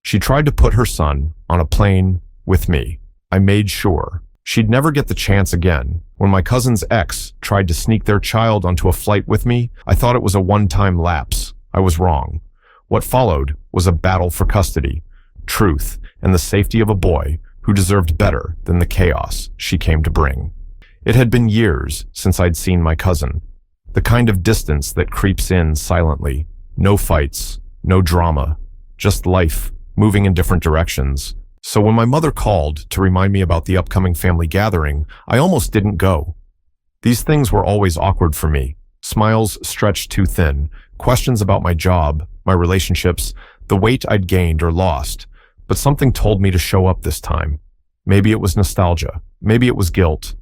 She tried to put her son on a plane with me. I made sure she'd never get the chance again. When my cousin's ex tried to sneak their child onto a flight with me, I thought it was a one-time lapse. I was wrong. What followed was a battle for custody, truth, and the safety of a boy who deserved better than the chaos she came to bring. It had been years since I'd seen my cousin. The kind of distance that creeps in silently. No fights, no drama, just life, moving in different directions. So when my mother called to remind me about the upcoming family gathering, I almost didn't go. These things were always awkward for me. Smiles stretched too thin, questions about my job, my relationships, the weight I'd gained or lost. But something told me to show up this time. Maybe it was nostalgia. Maybe it was guilt.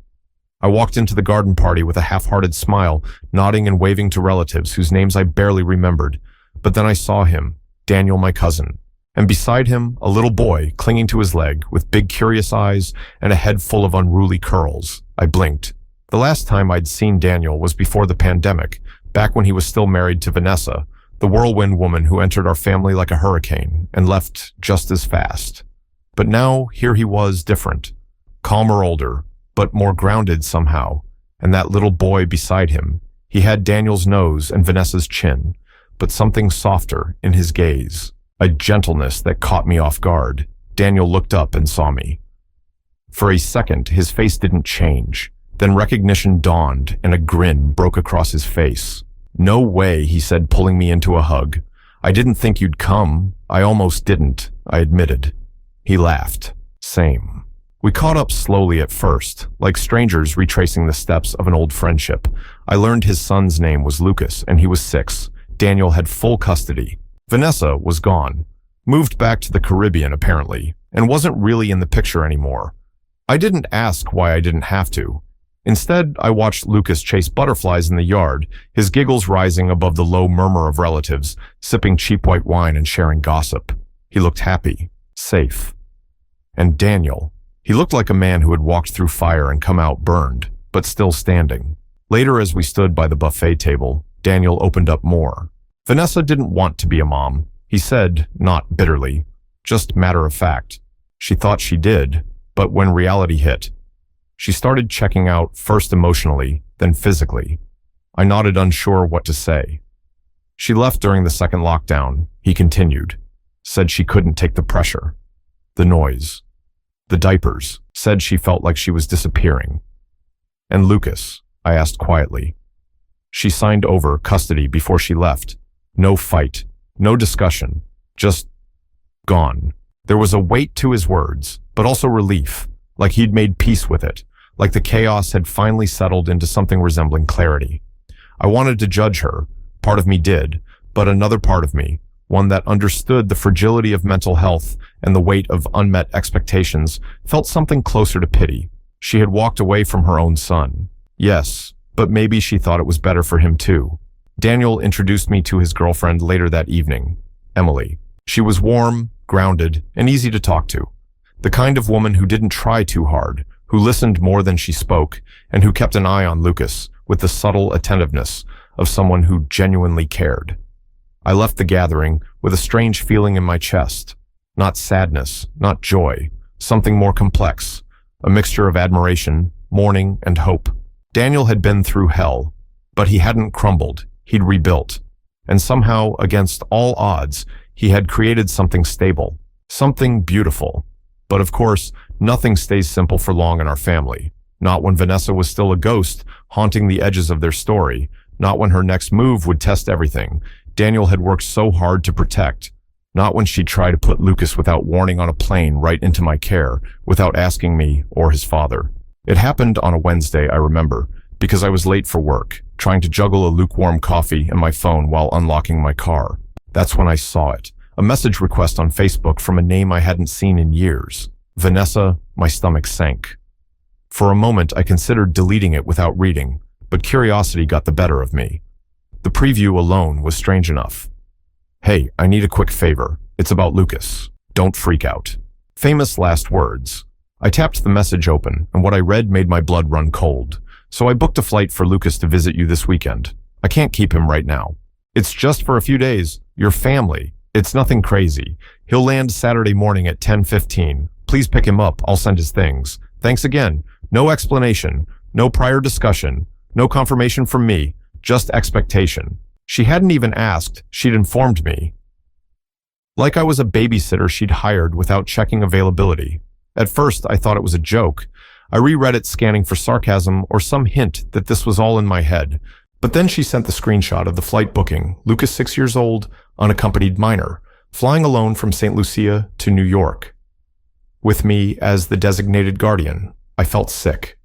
I walked into the garden party with a half-hearted smile, nodding and waving to relatives whose names I barely remembered. But then I saw him, Daniel, my cousin. And beside him, a little boy clinging to his leg with big curious eyes and a head full of unruly curls. I blinked. The last time I'd seen Daniel was before the pandemic, back when he was still married to Vanessa, the whirlwind woman who entered our family like a hurricane and left just as fast. But now, here he was, different. Calmer, older, but more grounded somehow. And that little boy beside him, he had Daniel's nose and Vanessa's chin, but something softer in his gaze. A gentleness that caught me off guard. Daniel looked up and saw me. For a second, his face didn't change. Then recognition dawned and a grin broke across his face. "No way," he said, pulling me into a hug. "I didn't think you'd come. I almost didn't," I admitted. He laughed. Same. We caught up slowly at first, like strangers retracing the steps of an old friendship. I learned his son's name was Lucas and he was 6. Daniel had full custody. Vanessa was gone, moved back to the Caribbean apparently, and wasn't really in the picture anymore. I didn't ask why I didn't have to. Instead, I watched Lucas chase butterflies in the yard, his giggles rising above the low murmur of relatives, sipping cheap white wine and sharing gossip. He looked happy, safe. And Daniel, he looked like a man who had walked through fire and come out burned, but still standing. Later, as we stood by the buffet table, Daniel opened up more. Vanessa didn't want to be a mom, he said, not bitterly, just matter of fact. She thought she did, but when reality hit, she started checking out, first emotionally, then physically. I nodded, unsure what to say. She left during the second lockdown, he continued. Said she couldn't take the pressure. The noise. The diapers. Said she felt like she was disappearing. And Lucas, I asked quietly. She signed over custody before she left. No fight, no discussion, just gone. There was a weight to his words, but also relief, like he'd made peace with it, like the chaos had finally settled into something resembling clarity. I wanted to judge her, part of me did, but another part of me, one that understood the fragility of mental health and the weight of unmet expectations, felt something closer to pity. She had walked away from her own son. Yes, but maybe she thought it was better for him too. Daniel introduced me to his girlfriend later that evening, Emily. She was warm, grounded, and easy to talk to. The kind of woman who didn't try too hard, who listened more than she spoke, and who kept an eye on Lucas with the subtle attentiveness of someone who genuinely cared. I left the gathering with a strange feeling in my chest. Not sadness, not joy, something more complex, a mixture of admiration, mourning, and hope. Daniel had been through hell, but he hadn't crumbled. He'd rebuilt. And somehow, against all odds, he had created something stable, something beautiful. But of course, nothing stays simple for long in our family. Not when Vanessa was still a ghost, haunting the edges of their story. Not when her next move would test everything Daniel had worked so hard to protect. Not when she'd try to put Lucas without warning on a plane right into my care, without asking me or his father. It happened on a Wednesday, I remember, because I was late for work, trying to juggle a lukewarm coffee and my phone while unlocking my car. That's when I saw it. A message request on Facebook from a name I hadn't seen in years. Vanessa. My stomach sank. For a moment, I considered deleting it without reading, but curiosity got the better of me. The preview alone was strange enough. "Hey, I need a quick favor. It's about Lucas. Don't freak out." Famous last words. I tapped the message open, and what I read made my blood run cold. "So I booked a flight for Lucas to visit you this weekend. I can't keep him right now. It's just for a few days. Your family. It's nothing crazy." He'll land Saturday morning at 10:15. Please pick him up. I'll send his things. Thanks again. No explanation, no prior discussion, no confirmation from me, just expectation. She hadn't even asked, she'd informed me. Like I was a babysitter she'd hired without checking availability. At first, I thought it was a joke. I reread it scanning for sarcasm or some hint that this was all in my head. But then she sent the screenshot of the flight booking, Lucas 6 years old, unaccompanied minor, flying alone from St. Lucia to New York. With me as the designated guardian, I felt sick.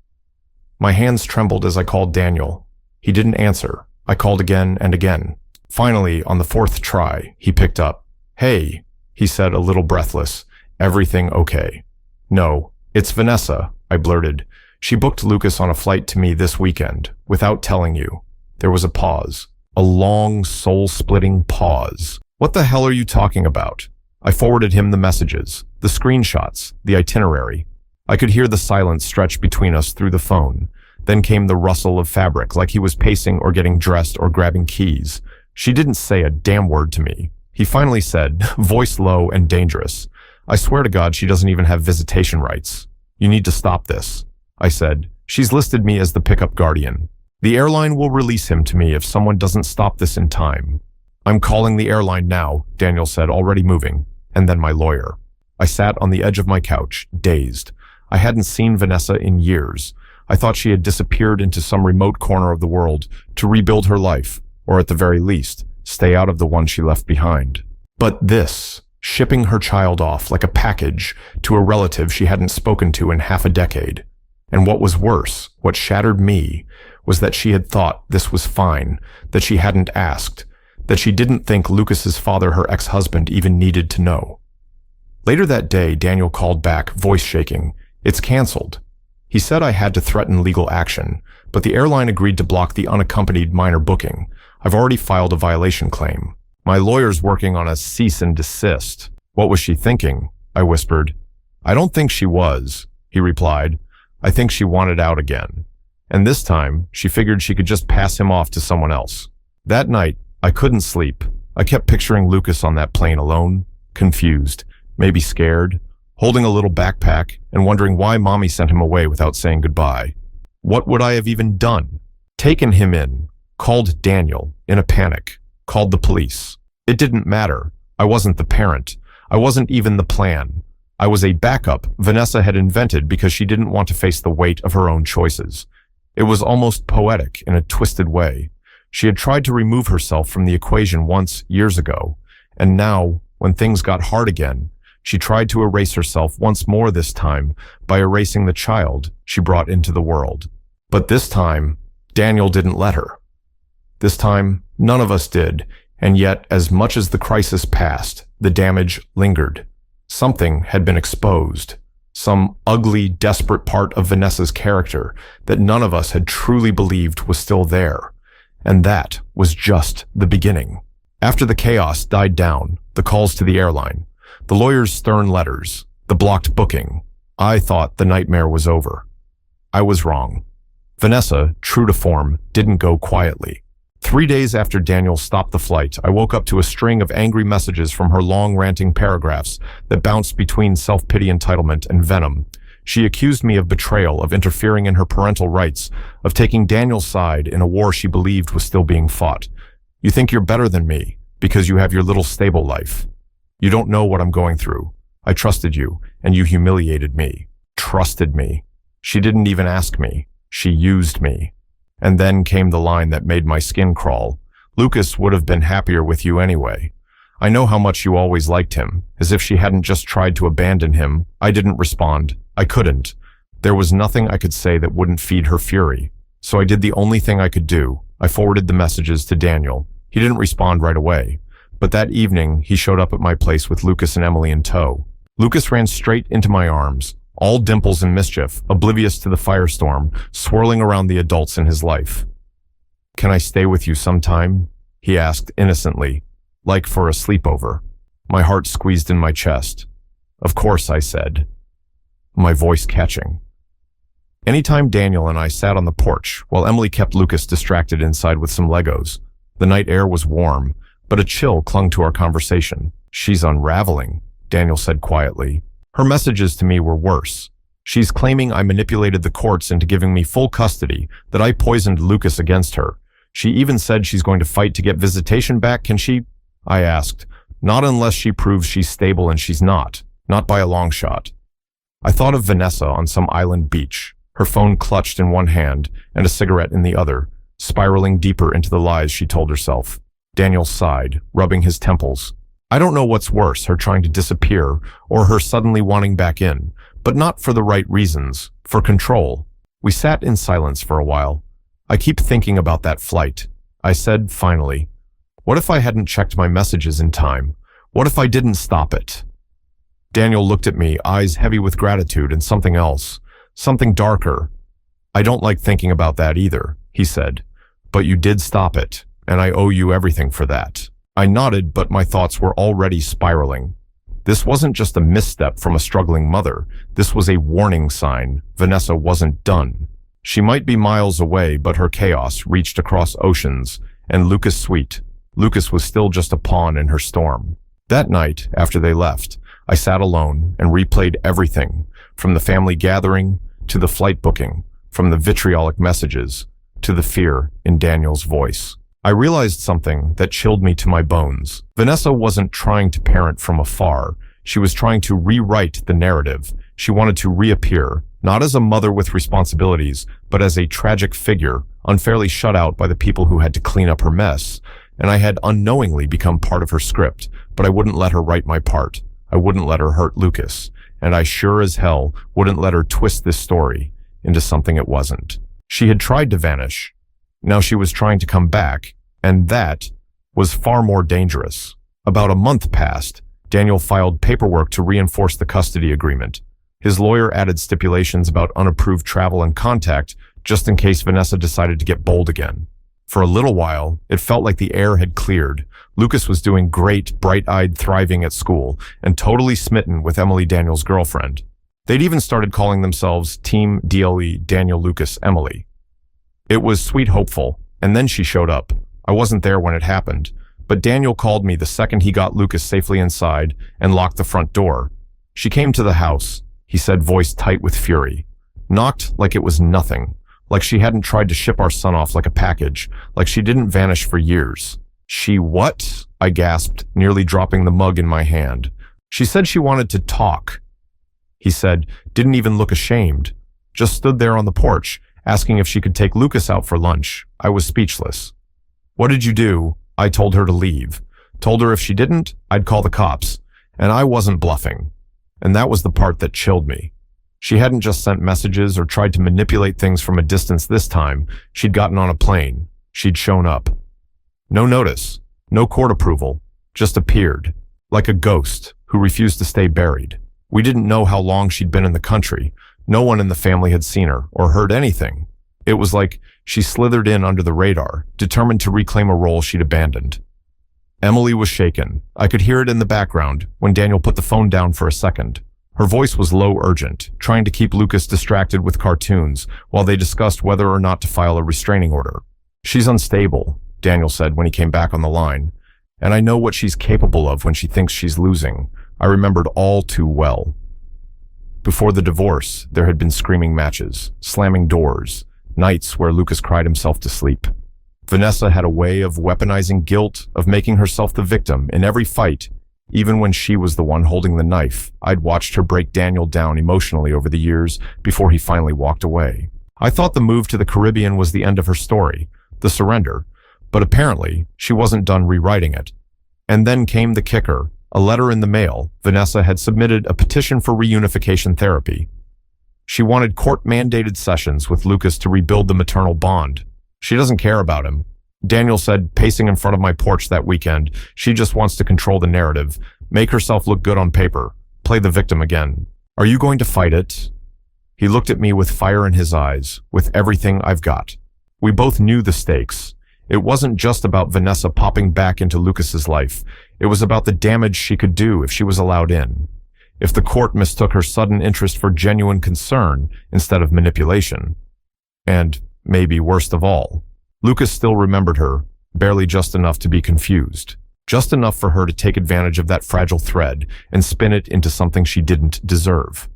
My hands trembled as I called Daniel. He didn't answer. I called again and again. Finally, on the fourth try, he picked up. "Hey," he said, a little breathless. "Everything okay?" "No, it's Vanessa," I blurted. "She booked Lucas on a flight to me this weekend, without telling you." There was a pause. A long, soul-splitting pause. "What the hell are you talking about?" I forwarded him the messages, the screenshots, the itinerary. I could hear the silence stretch between us through the phone. Then came the rustle of fabric, like he was pacing or getting dressed or grabbing keys. She didn't say a damn word to me. He finally said, voice low and dangerous, "I swear to God she doesn't even have visitation rights. You need to stop this." I said, "She's listed me as the pickup guardian. The airline will release him to me if someone doesn't stop this in time." "I'm calling the airline now," Daniel said, already moving, and then my lawyer. I sat on the edge of my couch, dazed. I hadn't seen Vanessa in years. I thought she had disappeared into some remote corner of the world to rebuild her life, or at the very least, stay out of the one she left behind. But this, shipping her child off like a package to a relative she hadn't spoken to in half a decade. And what was worse, what shattered me, was that she had thought this was fine, that she hadn't asked, that she didn't think Lucas's father, her ex-husband, even needed to know. Later that day, Daniel called back, voice shaking. "It's canceled." He said I had to threaten legal action, but the airline agreed to block the unaccompanied minor booking. I've already filed a violation claim. My lawyer's working on a cease and desist. "What was she thinking?" I whispered. "I don't think she was," he replied. "I think she wanted out again. And this time, she figured she could just pass him off to someone else." That night, I couldn't sleep. I kept picturing Lucas on that plane alone, confused, maybe scared, holding a little backpack and wondering why Mommy sent him away without saying goodbye. What would I have even done? Taken him in, called Daniel, in a panic, called the police. It didn't matter. I wasn't the parent. I wasn't even the plan. I was a backup Vanessa had invented because she didn't want to face the weight of her own choices. It was almost poetic in a twisted way. She had tried to remove herself from the equation once, years ago, and now, when things got hard again, she tried to erase herself once more this time by erasing the child she brought into the world. But this time, Daniel didn't let her. This time, none of us did, and yet, as much as the crisis passed, the damage lingered. Something had been exposed. Some ugly, desperate part of Vanessa's character that none of us had truly believed was still there. And that was just the beginning. After the chaos died down, the calls to the airline, the lawyer's stern letters, the blocked booking, I thought the nightmare was over. I was wrong. Vanessa, true to form, didn't go quietly. 3 days after Daniel stopped the flight, I woke up to a string of angry messages from her long ranting paragraphs that bounced between self-pity, entitlement, and venom. She accused me of betrayal, of interfering in her parental rights, of taking Daniel's side in a war she believed was still being fought. "You think you're better than me because you have your little stable life. You don't know what I'm going through. I trusted you, and you humiliated me." Trusted me. She didn't even ask me. She used me. And then came the line that made my skin crawl. "Lucas would have been happier with you anyway. I know how much you always liked him," as if she hadn't just tried to abandon him. I didn't respond. I couldn't. There was nothing I could say that wouldn't feed her fury. So I did the only thing I could do. I forwarded the messages to Daniel. He didn't respond right away. But that evening, he showed up at my place with Lucas and Emily in tow. Lucas ran straight into my arms, all dimples and mischief, oblivious to the firestorm, swirling around the adults in his life. "Can I stay with you sometime?" he asked innocently, like for a sleepover. My heart squeezed in my chest. "Of course," I said, my voice catching. Anytime Daniel and I sat on the porch, while Emily kept Lucas distracted inside with some Legos. The night air was warm, but a chill clung to our conversation. "She's unraveling," Daniel said quietly. Her messages to me were worse. She's claiming I manipulated the courts into giving me full custody, that I poisoned Lucas against her. She even said she's going to fight to get visitation back. Can she? I asked. Not unless she proves she's stable, and she's not. Not by a long shot. I thought of Vanessa on some island beach, her phone clutched in one hand and a cigarette in the other, spiraling deeper into the lies she told herself. Daniel sighed, rubbing his temples. I don't know what's worse, her trying to disappear or her suddenly wanting back in, but not for the right reasons, for control. We sat in silence for a while. I keep thinking about that flight. I said, finally, what if I hadn't checked my messages in time? What if I didn't stop it? Daniel looked at me, eyes heavy with gratitude and something else, something darker. I don't like thinking about that either, he said. But you did stop it, and I owe you everything for that. I nodded, but my thoughts were already spiraling. This wasn't just a misstep from a struggling mother. This was a warning sign. Vanessa wasn't done. She might be miles away, but her chaos reached across oceans, and Lucas sweet. Lucas was still just a pawn in her storm. That night, after they left, I sat alone and replayed everything, from the family gathering to the flight booking, from the vitriolic messages to the fear in Daniel's voice. I realized something that chilled me to my bones. Vanessa wasn't trying to parent from afar. She was trying to rewrite the narrative. She wanted to reappear, not as a mother with responsibilities, but as a tragic figure, unfairly shut out by the people who had to clean up her mess. And I had unknowingly become part of her script, but I wouldn't let her write my part. I wouldn't let her hurt Lucas, and I sure as hell wouldn't let her twist this story into something it wasn't. She had tried to vanish. Now she was trying to come back, and that was far more dangerous. About a month passed. Daniel filed paperwork to reinforce the custody agreement. His lawyer added stipulations about unapproved travel and contact, just in case Vanessa decided to get bold again. For a little while, it felt like the air had cleared. Lucas was doing great, bright-eyed, thriving at school, and totally smitten with Emily, Daniel's girlfriend. They'd even started calling themselves Team DLE Daniel Lucas Emily. It was sweet hopeful, and then she showed up. I wasn't there when it happened, but Daniel called me the second he got Lucas safely inside and locked the front door. She came to the house, he said, voice tight with fury. Knocked like it was nothing, like she hadn't tried to ship our son off like a package, like she didn't vanish for years. She what? I gasped, nearly dropping the mug in my hand. She said she wanted to talk. He said, didn't even look ashamed. Just stood there on the porch, asking if she could take Lucas out for lunch. I was speechless. What did you do? I told her to leave. Told her if she didn't, I'd call the cops. And I wasn't bluffing. And that was the part that chilled me. She hadn't just sent messages or tried to manipulate things from a distance this time. She'd gotten on a plane. She'd shown up. No notice, no court approval, just appeared, like a ghost who refused to stay buried. We didn't know how long she'd been in the country. No one in the family had seen her or heard anything. It was like she slithered in under the radar, determined to reclaim a role she'd abandoned. Emily was shaken. I could hear it in the background when Daniel put the phone down for a second. Her voice was low, urgent, trying to keep Lucas distracted with cartoons while they discussed whether or not to file a restraining order. She's unstable, Daniel said when he came back on the line, and I know what she's capable of when she thinks she's losing. I remembered all too well. Before the divorce, there had been screaming matches, slamming doors, nights where Lucas cried himself to sleep. Vanessa had a way of weaponizing guilt, of making herself the victim in every fight, even when she was the one holding the knife. I'd watched her break Daniel down emotionally over the years before he finally walked away. I thought the move to the Caribbean was the end of her story, the surrender, but apparently she wasn't done rewriting it. And then came the kicker, a letter in the mail. Vanessa had submitted a petition for reunification therapy. She wanted court-mandated sessions with Lucas to rebuild the maternal bond. She doesn't care about him. Daniel said, pacing in front of my porch that weekend, she just wants to control the narrative, make herself look good on paper, play the victim again. Are you going to fight it? He looked at me with fire in his eyes, with everything I've got. We both knew the stakes. It wasn't just about Vanessa popping back into Lucas's life. It was about the damage she could do if she was allowed in. If the court mistook her sudden interest for genuine concern instead of manipulation. And, maybe worst of all, Lucas still remembered her, barely just enough to be confused. just enough for her to take advantage of that fragile thread and spin it into something she didn't deserve.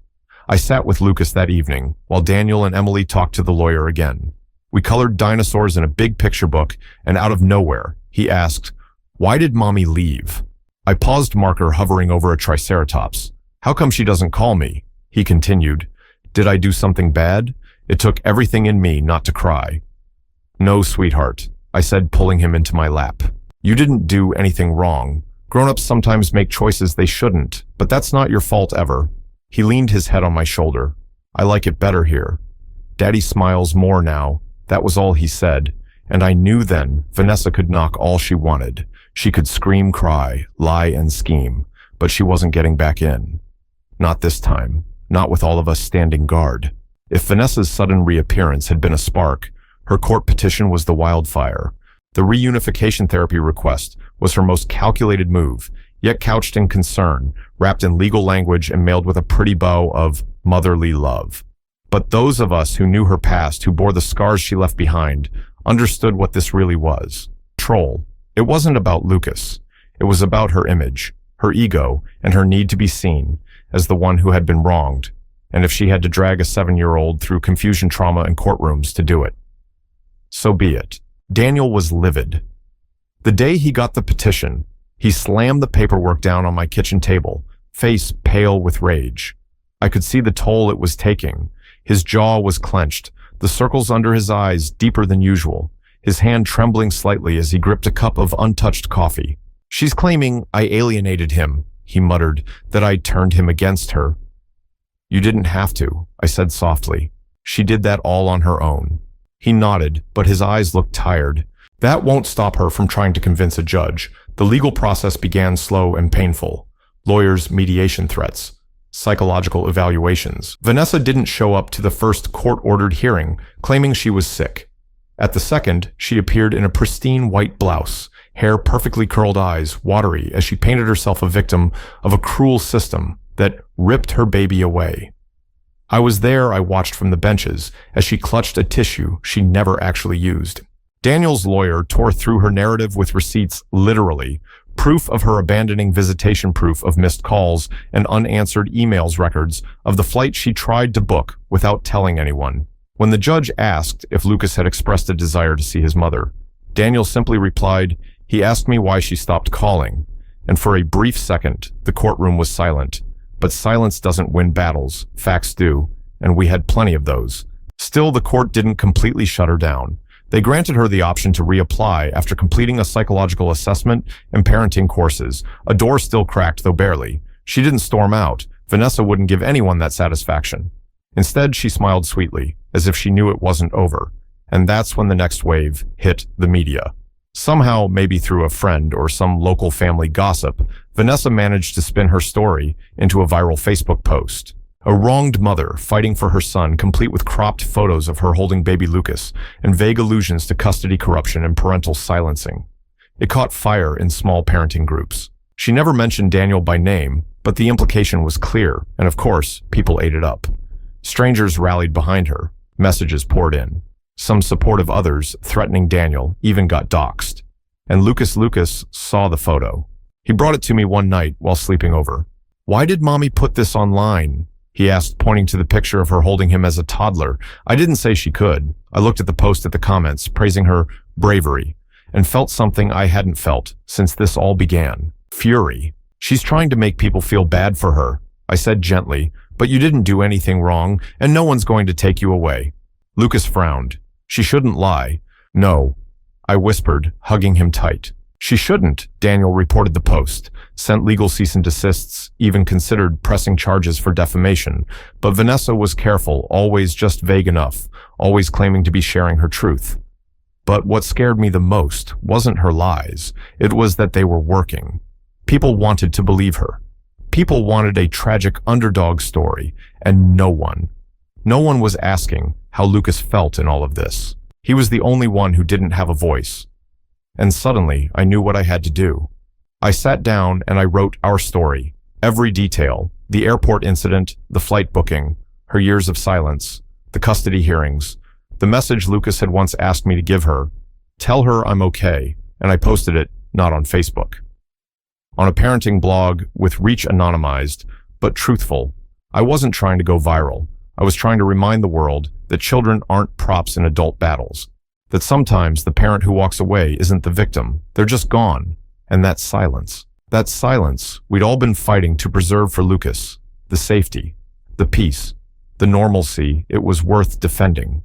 I sat with Lucas that evening while Daniel and Emily talked to the lawyer again. We colored dinosaurs in a big picture book, and out of nowhere, he asked, "Why did Mommy leave?" I paused, marker hovering over a triceratops. "How come she doesn't call me?" He continued. "Did I do something bad?" It took everything in me not to cry. "No, sweetheart," I said, pulling him into my lap. "You didn't do anything wrong. Grown-ups sometimes make choices they shouldn't, but that's not your fault ever." He leaned his head on my shoulder. "I like it better here. Daddy smiles more now." That was all he said, and I knew then Vanessa could knock all she wanted. She could scream, cry, lie, and scheme, but she wasn't getting back in. Not this time. Not with all of us standing guard. If Vanessa's sudden reappearance had been a spark, her court petition was the wildfire. The reunification therapy request was her most calculated move, yet couched in concern, wrapped in legal language and mailed with a pretty bow of motherly love. But those of us who knew her past, who bore the scars she left behind, understood what this really was. Control. It wasn't about Lucas. It was about her image, her ego, and her need to be seen as the one who had been wronged, and if she had to drag a 7-year-old through confusion, trauma, and courtrooms to do it. So be it. Daniel was livid. The day he got the petition, he slammed the paperwork down on my kitchen table, face pale with rage. I could see the toll it was taking. His jaw was clenched, the circles under his eyes deeper than usual, his hand trembling slightly as he gripped a cup of untouched coffee. "She's claiming I alienated him," he muttered, "that I turned him against her." "You didn't have to," I said softly. "She did that all on her own." He nodded, but his eyes looked tired. "That won't stop her from trying to convince a judge." The legal process began slow and painful. Lawyers' mediation threats, psychological evaluations. Vanessa didn't show up to the first court-ordered hearing, claiming she was sick. At the second, she appeared in a pristine white blouse, hair perfectly curled, eyes watery as she painted herself a victim of a cruel system that ripped her baby away. I was there. I watched from the benches as she clutched a tissue she never actually used. Daniel's lawyer tore through her narrative with receipts, literally, proof of her abandoning visitation, proof of missed calls and unanswered emails, records of the flight she tried to book without telling anyone. When the judge asked if Lucas had expressed a desire to see his mother, Daniel simply replied, "He asked me why she stopped calling." And for a brief second, the courtroom was silent. But silence doesn't win battles, facts do, and we had plenty of those. Still, the court didn't completely shut her down. They granted her the option to reapply after completing a psychological assessment and parenting courses. A door still cracked, though barely. She didn't storm out. Vanessa wouldn't give anyone that satisfaction. Instead, she smiled sweetly, as if she knew it wasn't over. And that's when the next wave hit the media. Somehow, maybe through a friend or some local family gossip, Vanessa managed to spin her story into a viral Facebook post. A wronged mother fighting for her son, complete with cropped photos of her holding baby Lucas and vague allusions to custody corruption and parental silencing. It caught fire in small parenting groups. She never mentioned Daniel by name, but the implication was clear, and of course, people ate it up. Strangers rallied behind her. Messages poured in. Some supportive, others threatening Daniel, even got doxxed. And Lucas saw the photo. He brought it to me one night while sleeping over. "Why did Mommy put this online?" he asked, pointing to the picture of her holding him as a toddler. I didn't say she could. I looked at the post, at the comments, praising her bravery, and felt something I hadn't felt since this all began. Fury. "She's trying to make people feel bad for her," I said gently, "but you didn't do anything wrong, and no one's going to take you away." Lucas frowned. "She shouldn't lie." "No," I whispered, hugging him tight. "She shouldn't," Daniel reported the post, sent legal cease and desists, even considered pressing charges for defamation. But Vanessa was careful, always just vague enough, always claiming to be sharing her truth. But what scared me the most wasn't her lies. It was that they were working. People wanted to believe her. People wanted a tragic underdog story, and no one was asking how Lucas felt in all of this. He was the only one who didn't have a voice. And suddenly, I knew what I had to do. I sat down and I wrote our story. Every detail. The airport incident, the flight booking, her years of silence, the custody hearings, the message Lucas had once asked me to give her. Tell her I'm okay. And I posted it, not on Facebook. on a parenting blog with reach anonymized, but truthful. I wasn't trying to go viral. I was trying to remind the world that children aren't props in adult battles. That sometimes the parent who walks away isn't the victim. They're just gone. And that silence we'd all been fighting to preserve for Lucas. The safety, the peace, the normalcy it was worth defending.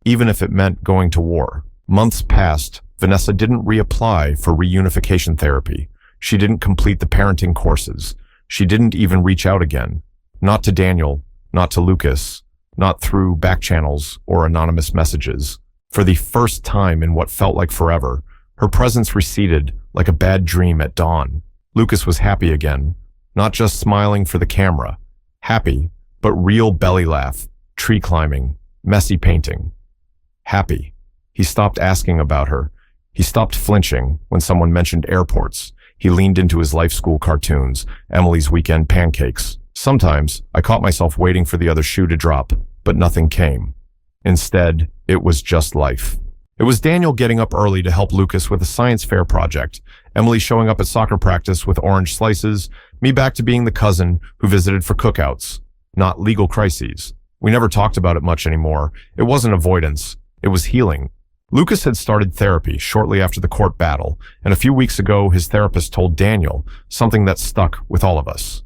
Even if it meant going to war. Months passed. Vanessa didn't reapply for reunification therapy. She didn't complete the parenting courses. She didn't even reach out again. Not to Daniel, not to Lucas, not through back channels or anonymous messages. For the first time in what felt like forever, her presence receded like a bad dream at dawn. Lucas was happy again, not just smiling for the camera. Happy, but real belly laugh, tree climbing, messy painting. Happy. He stopped asking about her. He stopped flinching when someone mentioned airports. He leaned into his life school cartoons, Emily's weekend pancakes. Sometimes I caught myself waiting for the other shoe to drop, but nothing came. Instead, it was just life. It was Daniel getting up early to help Lucas with a science fair project, Emily showing up at soccer practice with orange slices, me back to being the cousin who visited for cookouts. Not legal crises. We never talked about it much anymore. It wasn't avoidance. It was healing. Lucas had started therapy shortly after the court battle, and a few weeks ago his therapist told Daniel something that stuck with all of us.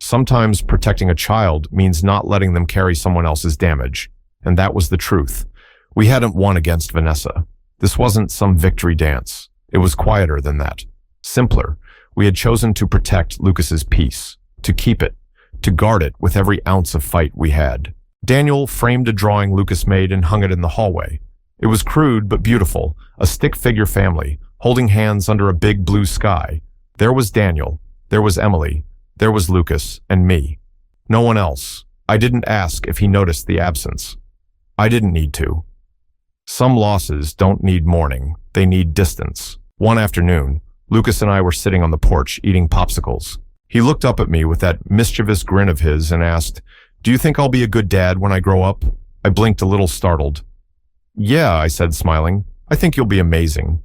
Sometimes protecting a child means not letting them carry someone else's damage, and that was the truth. We hadn't won against Vanessa. This wasn't some victory dance. It was quieter than that. Simpler. We had chosen to protect Lucas's peace, to keep it, to guard it with every ounce of fight we had. Daniel framed a drawing Lucas made and hung it in the hallway. It was crude but beautiful, a stick figure family, holding hands under a big blue sky. There was Daniel, there was Emily, there was Lucas, and me. No one else. I didn't ask if he noticed the absence. I didn't need to. Some losses don't need mourning, they need distance. One afternoon, Lucas and I were sitting on the porch eating popsicles. He looked up at me with that mischievous grin of his and asked, "Do you think I'll be a good dad when I grow up?" I blinked a little startled. "Yeah," I said, smiling. "I think you'll be amazing."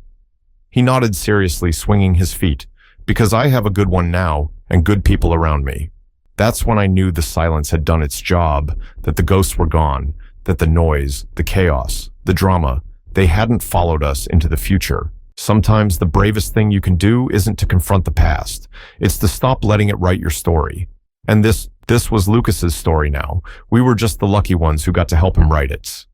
He nodded seriously, swinging his feet, "Because I have a good one now and good people around me." That's when I knew the silence had done its job, that the ghosts were gone, that the noise, the chaos, the drama, they hadn't followed us into the future. Sometimes the bravest thing you can do isn't to confront the past. It's to stop letting it write your story. And this was Lucas's story now. We were just the lucky ones who got to help him write it.